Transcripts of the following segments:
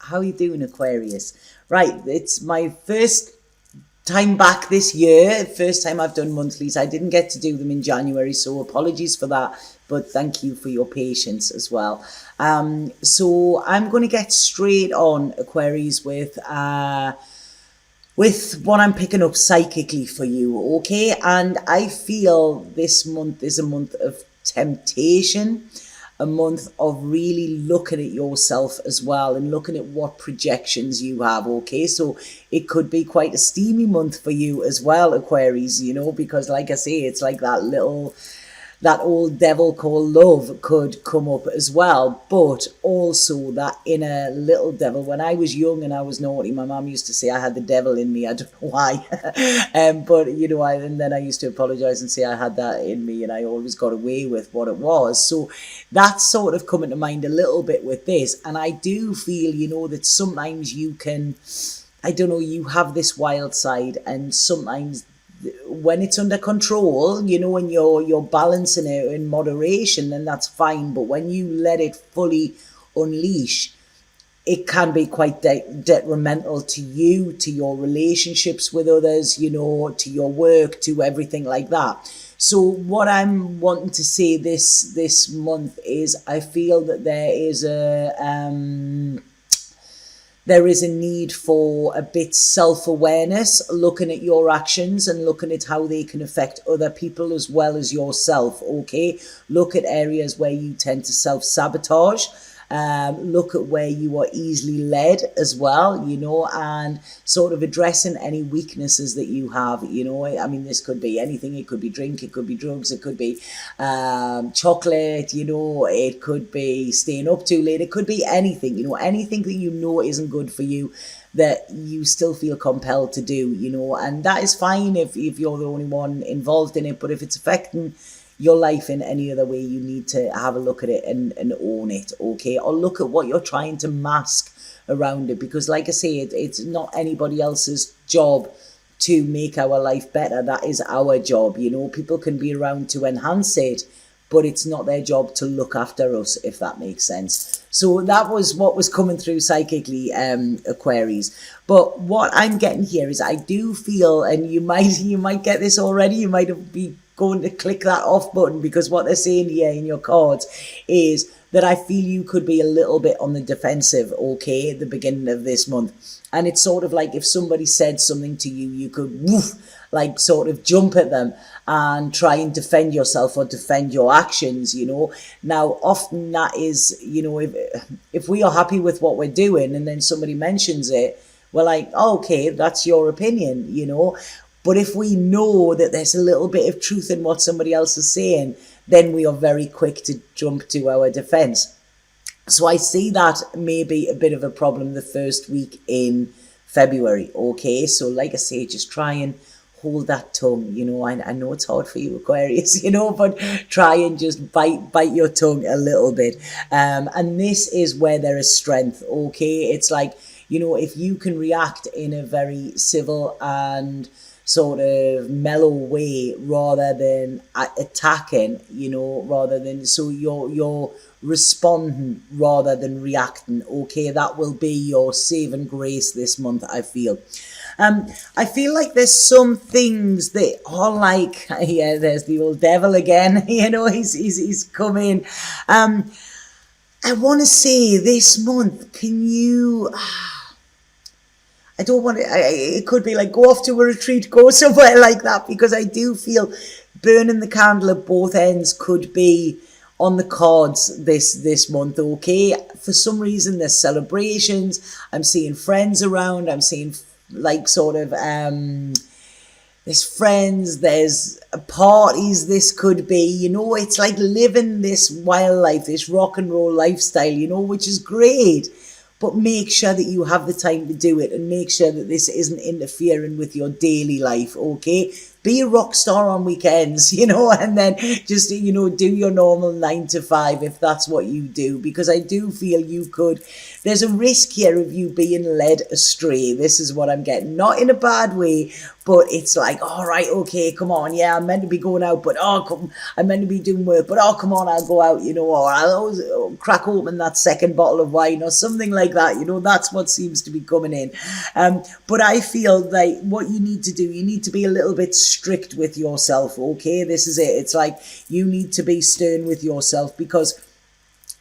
How are you doing, Aquarius? Right, it's my first time back this year. First time I've done monthlies. I didn't get to do them in January, so apologies for that. But thank you for your patience as well. So I'm going to get straight on, Aquarius, with what I'm picking up psychically for you, okay? And I feel this month is a month of temptation, a month of really looking at yourself as well and looking at what projections you have, okay? So it could be quite a steamy month for you as well, Aquarius, because like I say, it's like that old devil called love could come up as well, but also that inner little devil. When I was young and I was naughty, my mum used to say I had the devil in me. I don't know why, but and then I used to apologise and say I had that in me, and I always got away with what it was. So that's sort of coming to mind a little bit with this, and I do feel, that sometimes you can, I don't know, you have this wild side, and sometimes when it's under control, and you're balancing it in moderation, then that's fine. But when you let it fully unleash, it can be quite detrimental to you, to your relationships with others, to your work, to everything like that. So what I'm wanting to say this month is I feel that there is a need for a bit self-awareness, looking at your actions and looking at how they can affect other people as well as yourself, okay? Look at areas where you tend to self-sabotage. Look at where you are easily led as well, and sort of addressing any weaknesses that you have, I mean, this could be anything. It could be drink, it could be drugs, it could be chocolate, it could be staying up too late, it could be anything, anything that isn't good for you, that you still feel compelled to do, and that is fine if you're the only one involved in it. But if it's affecting your life in any other way, you need to have a look at it and own it, okay? Or look at what you're trying to mask around it, because like I say, it's not anybody else's job to make our life better. That is our job. People can be around to enhance it, but it's not their job to look after us, if that makes sense. So that was what was coming through psychically, Aquarius. But what I'm getting here is I do feel, and you might get this already, you might be going to click that off button, because what they're saying here in your cards is that I feel you could be a little bit on the defensive, okay, at the beginning of this month. And it's sort of like if somebody said something to you, you could sort of jump at them and try and defend yourself or defend your actions, Now, often that is, if we are happy with what we're doing and then somebody mentions it, we're like, oh, okay, that's your opinion, But if we know that there's a little bit of truth in what somebody else is saying, then we are very quick to jump to our defense. So I see that maybe a bit of a problem the first week in February, okay? So like I say, just try and hold that tongue, I know it's hard for you, Aquarius, but try and just bite your tongue a little bit. And this is where there is strength, okay? It's like, if you can react in a very civil and sort of mellow way rather than attacking, rather than, so you're responding rather than reacting, okay? That will be your saving grace this month, I feel. I feel like there's some things that are like, yeah, there's the old devil again, he's come in. I want to say this month, can you, I don't want to, it could be like go off to a retreat, go somewhere like that, because I do feel burning the candle at both ends could be on the cards this month, okay? For some reason, there's celebrations. I'm seeing friends around. I'm seeing there's friends, there's parties. This could be, it's like living this wild life, this rock and roll lifestyle, which is great. But make sure that you have the time to do it, and make sure that this isn't interfering with your daily life, okay? be a rock star on weekends, and then just, do your normal 9 to 5 if that's what you do, because I do feel there's a risk here of you being led astray. This is what I'm getting. Not in a bad way, but it's like, all right, okay, come on. Yeah, I'm meant to be going out, but I'm meant to be doing work, but come on, I'll go out, or I'll always crack open that second bottle of wine or something like that. That's what seems to be coming in. But I feel like what you need to do, you need to be a little bit strict with yourself, okay? This is it. It's like you need to be stern with yourself, because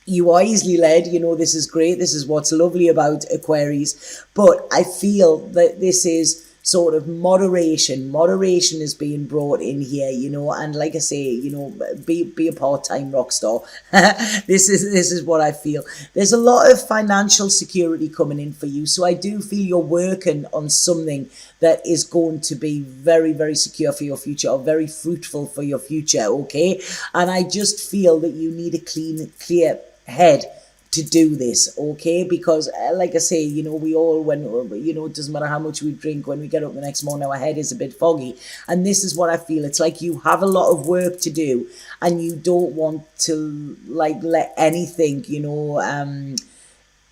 you are easily led. This is great. This is what's lovely about Aquarius. But I feel that this is sort of moderation is being brought in here, and like I say, be a part-time rock star. This is what I feel. There's a lot of financial security coming in for you, so I do feel you're working on something that is going to be very, very secure for your future, or very fruitful for your future, okay? And I just feel that you need a clear head to do this, okay? Because like I say, we all, when it doesn't matter how much we drink, when we get up the next morning, our head is a bit foggy. And this is what I feel. It's like you have a lot of work to do, and you don't want to let anything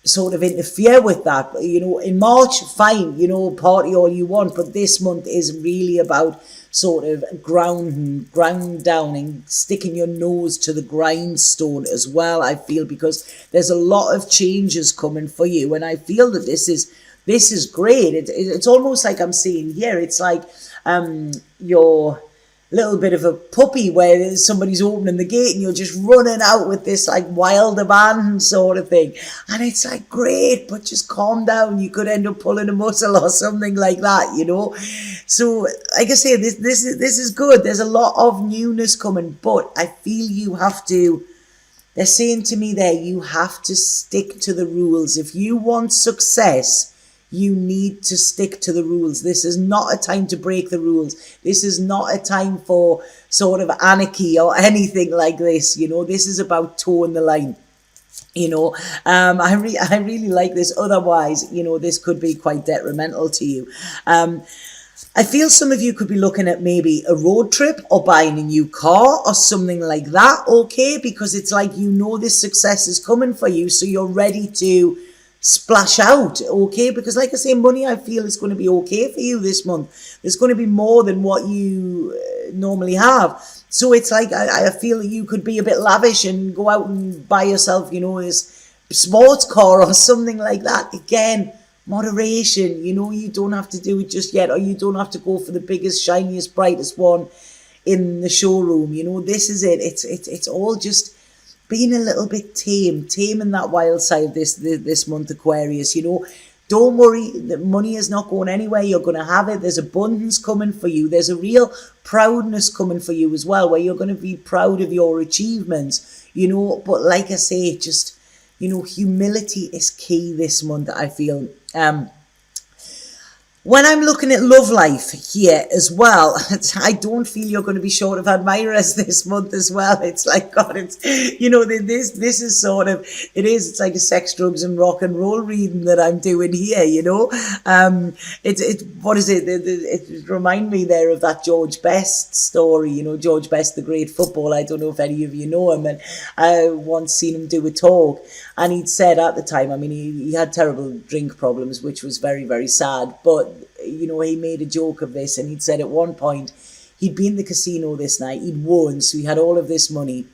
sort of interfere with that. In March, fine, party all you want, but this month is really about sort of ground down and sticking your nose to the grindstone as well, I feel, because there's a lot of changes coming for you, and I feel that this is great. It's almost like I'm seeing here, it's like your little bit of a puppy where somebody's opening the gate and you're just running out with this like wild abandon sort of thing, and it's like, great, but just calm down, you could end up pulling a muscle or something like that, so like I say, this is good. There's a lot of newness coming, but I feel they're saying to me there, you have to stick to the rules. If you want success, you need to stick to the rules. This is not a time to break the rules. This is not a time for sort of anarchy or anything like this. This is about toeing the line. I really like this. Otherwise, this could be quite detrimental to you. I feel some of you could be looking at maybe a road trip or buying a new car or something like that, okay? Because it's like, this success is coming for you, so you're ready to splash out, okay? Because like I say, money, I feel, is going to be okay for you this month. There's going to be more than what you normally have. So it's like, I feel that you could be a bit lavish and go out and buy yourself, this sports car or something like that. Again, moderation, you don't have to do it just yet, or you don't have to go for the biggest, shiniest, brightest one in the showroom. This is it. It's all just being a little bit taming that wild side this month, Aquarius. Don't worry, the money is not going anywhere. You're going to have it. There's abundance coming for you. There's a real proudness coming for you as well, where you're going to be proud of your achievements, but like I say, just, humility is key this month, I feel. When I'm looking at love life here as well, I don't feel you're going to be short of admirers this month as well. It's like, God, it's, this is sort of, it's like a sex, drugs and rock and roll reading that I'm doing here, It's what is it? It remind me there of that George Best story, George Best, the great footballer. I don't know if any of you know him, and I once seen him do a talk, and he'd said at the time, he had terrible drink problems, which was very, very sad, but he made a joke of this, and he'd said at one point he'd been in the casino this night, he'd won, so he had all of this money.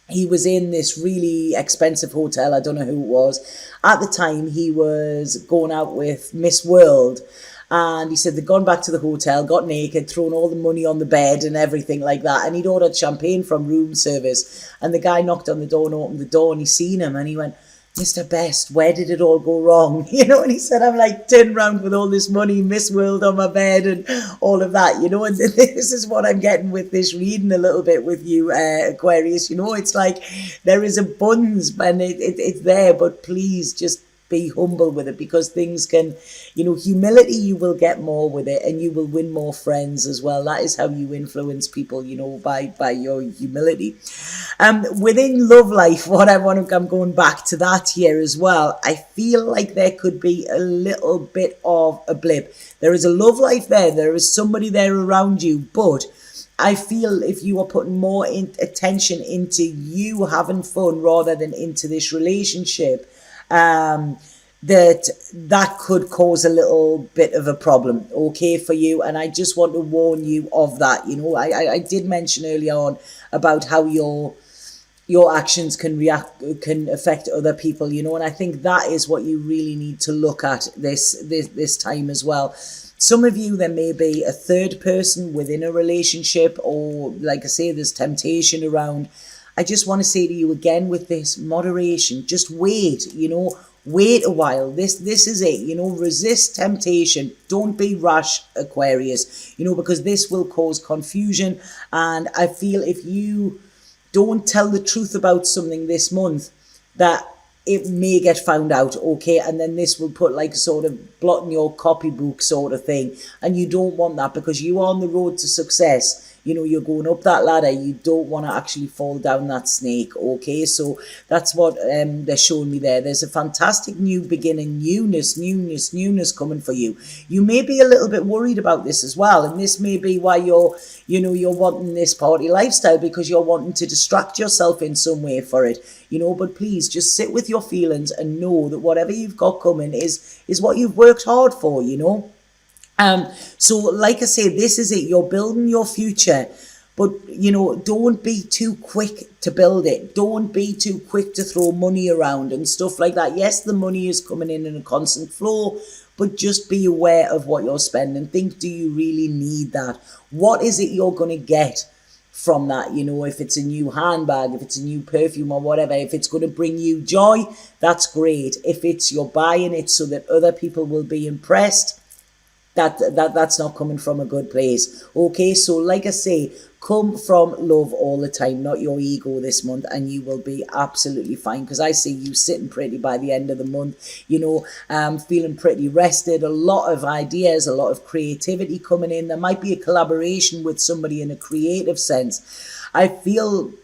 He was in this really expensive hotel, I don't know who it was. At the time, he was going out with Miss World, and he said they'd gone back to the hotel, got naked, thrown all the money on the bed and everything like that, and he'd ordered champagne from room service, and the guy knocked on the door and opened the door, and he seen him, and he went, Mr. Best, where did it all go wrong? And he said, I'm like turned around with all this money, Miss World on my bed and all of that, and this is what I'm getting with this reading a little bit with you, Aquarius. It's like there is abundance, and it's there, but please just be humble with it, because things can, humility, you will get more with it, and you will win more friends as well. That is how you influence people, by your humility. Within love life, I'm going back to that here as well. I feel like there could be a little bit of a blip. There is a love life there. There is somebody there around you, but I feel if you are putting more attention into you having fun rather than into this relationship, that could cause a little bit of a problem, okay, for you. And I just want to warn you of that. I did mention earlier on about how your actions can affect other people, and I think that is what you really need to look at this time as well. Some of you, there may be a third person within a relationship, or like I say, there's temptation around. I just want to say to you again, with this, moderation. Just wait, wait a while. This is it, resist temptation. Don't be rash, Aquarius, because this will cause confusion. And I feel if you don't tell the truth about something this month, that it may get found out, okay? And then this will put like sort of blot in your copybook sort of thing. And you don't want that, because you are on the road to success. You're going up that ladder. You don't want to actually fall down that snake, okay? So that's what they're showing me there. There's a fantastic new beginning, newness coming for you. You may be a little bit worried about this as well, and this may be why you're wanting this party lifestyle, because you're wanting to distract yourself in some way for it, but please just sit with your feelings and know that whatever you've got coming is what you've worked hard for, So like I say, this is it. You're building your future, but don't be too quick to build it. Don't be too quick to throw money around and stuff like that. Yes, the money is coming in a constant flow, but just be aware of what you're spending. Think, do you really need that? What is it you're going to get from that? If it's a new handbag, if it's a new perfume or whatever, if it's going to bring you joy, that's great. If it's you're buying it so that other people will be impressed, that's not coming from a good place, okay? So like I say, come from love all the time, not your ego this month, and you will be absolutely fine, because I see you sitting pretty by the end of the month, feeling pretty rested, a lot of ideas, a lot of creativity coming in. There might be a collaboration with somebody in a creative sense. I feel,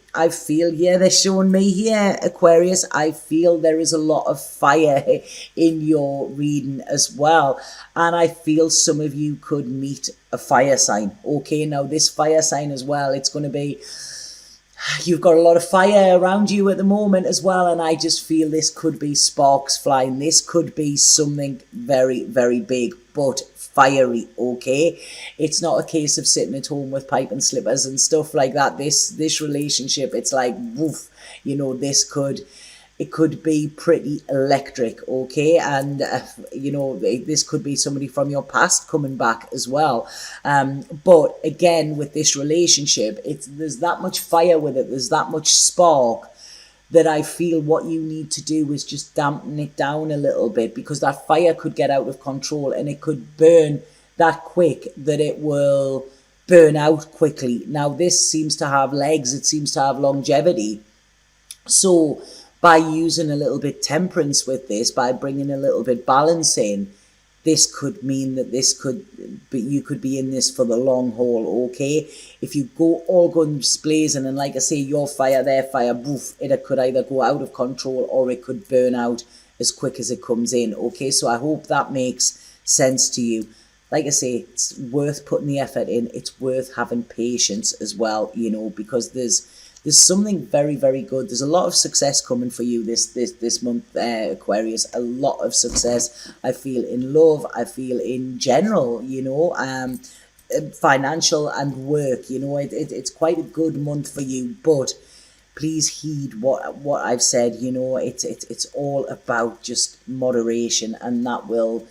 yeah, they're showing me here, Aquarius, I feel there is a lot of fire in your reading as well. And I feel some of you could meet a fire sign. Okay, now this fire sign as well, it's going to be, you've got a lot of fire around you at the moment as well. And I just feel this could be sparks flying. This could be something very, very big, but fiery, okay? It's not a case of sitting at home with pipe and slippers and stuff like that. This relationship, it's like, woof, it could be pretty electric, okay? And, this could be somebody from your past coming back as well. But again, with this relationship, there's that much fire with it. There's that much spark, that I feel what you need to do is just dampen it down a little bit, because that fire could get out of control and it could burn that quick that it will burn out quickly. Now, this seems to have legs. It seems to have longevity. So by using a little bit temperance with this, by bringing a little bit balance in, this could mean that you could be in this for the long haul, okay? If you go all guns blazing, and like I say, your fire, their fire, boof, it could either go out of control or it could burn out as quick as it comes in, okay? So I hope that makes sense to you. Like I say, it's worth putting the effort in. It's worth having patience as well, because there's something very, very good. There's a lot of success coming for you this month, Aquarius. A lot of success. I feel in love. I feel in general, financial and work. It's quite a good month for you. But please heed what I've said. It's all about just moderation, and that will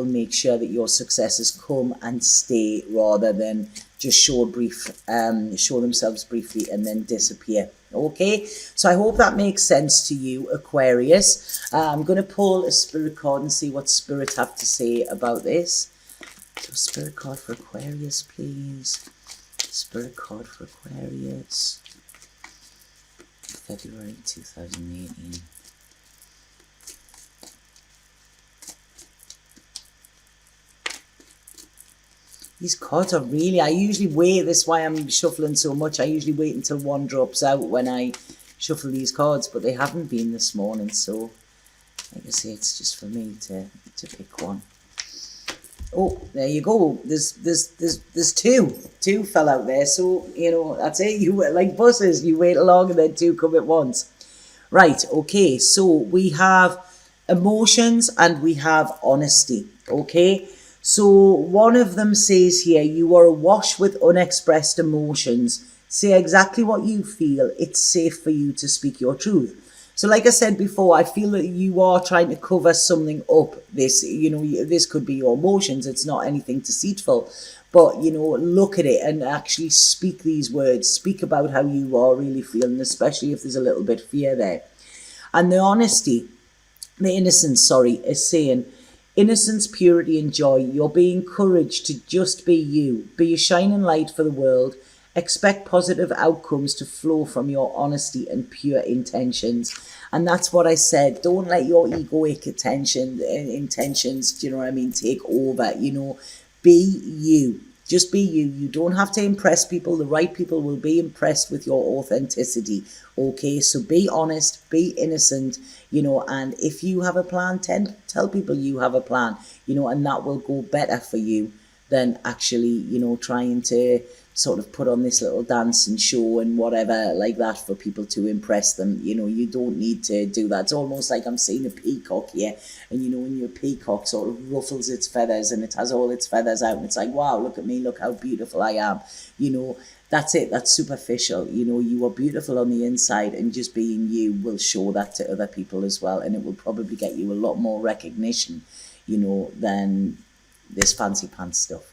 make sure that your successes come and stay, rather than just show themselves briefly and then disappear. Okay, so I hope that makes sense to you, Aquarius. I'm going to pull a spirit card and see what spirit have to say about this. So spirit card for Aquarius, please. Spirit card for Aquarius. February 2018. These cards are really, I usually wait, this is why I'm shuffling so much, I usually wait until one drops out when I shuffle these cards, but they haven't been this morning, so like I say, it's just for me to pick one. Oh, there you go. There's two fell out there, so that's it. You like buses, you wait along and then two come at once. Right, okay, so we have emotions and we have honesty, okay? So one of them says here, you are awash with unexpressed emotions. Say exactly what you feel. It's safe for you to speak your truth. So like I said before, I feel that you are trying to cover something up. This could be your emotions. It's not anything deceitful. But, look at it and actually speak these words. Speak about how you are really feeling, especially if there's a little bit of fear there. And the honesty, the innocence, is saying, innocence, purity and joy. You're being encouraged to just be you. Be a shining light for the world. Expect positive outcomes to flow from your honesty and pure intentions. And that's what I said. Don't let your egoic intentions, do you know what I mean, take over. Be you. Just be you. You don't have to impress people. The right people will be impressed with your authenticity. Okay, so be honest, be innocent, and if you have a plan, tell people you have a plan, and that will go better for you than actually, trying to sort of put on this little dance and show and whatever like that for people to impress them. You don't need to do that. It's almost like I'm seeing a peacock here, and when your peacock sort of ruffles its feathers and it has all its feathers out and it's like, wow, look at me, look how beautiful I am. That's it. That's superficial. You are beautiful on the inside, and just being you will show that to other people as well, and it will probably get you a lot more recognition, than this fancy pants stuff.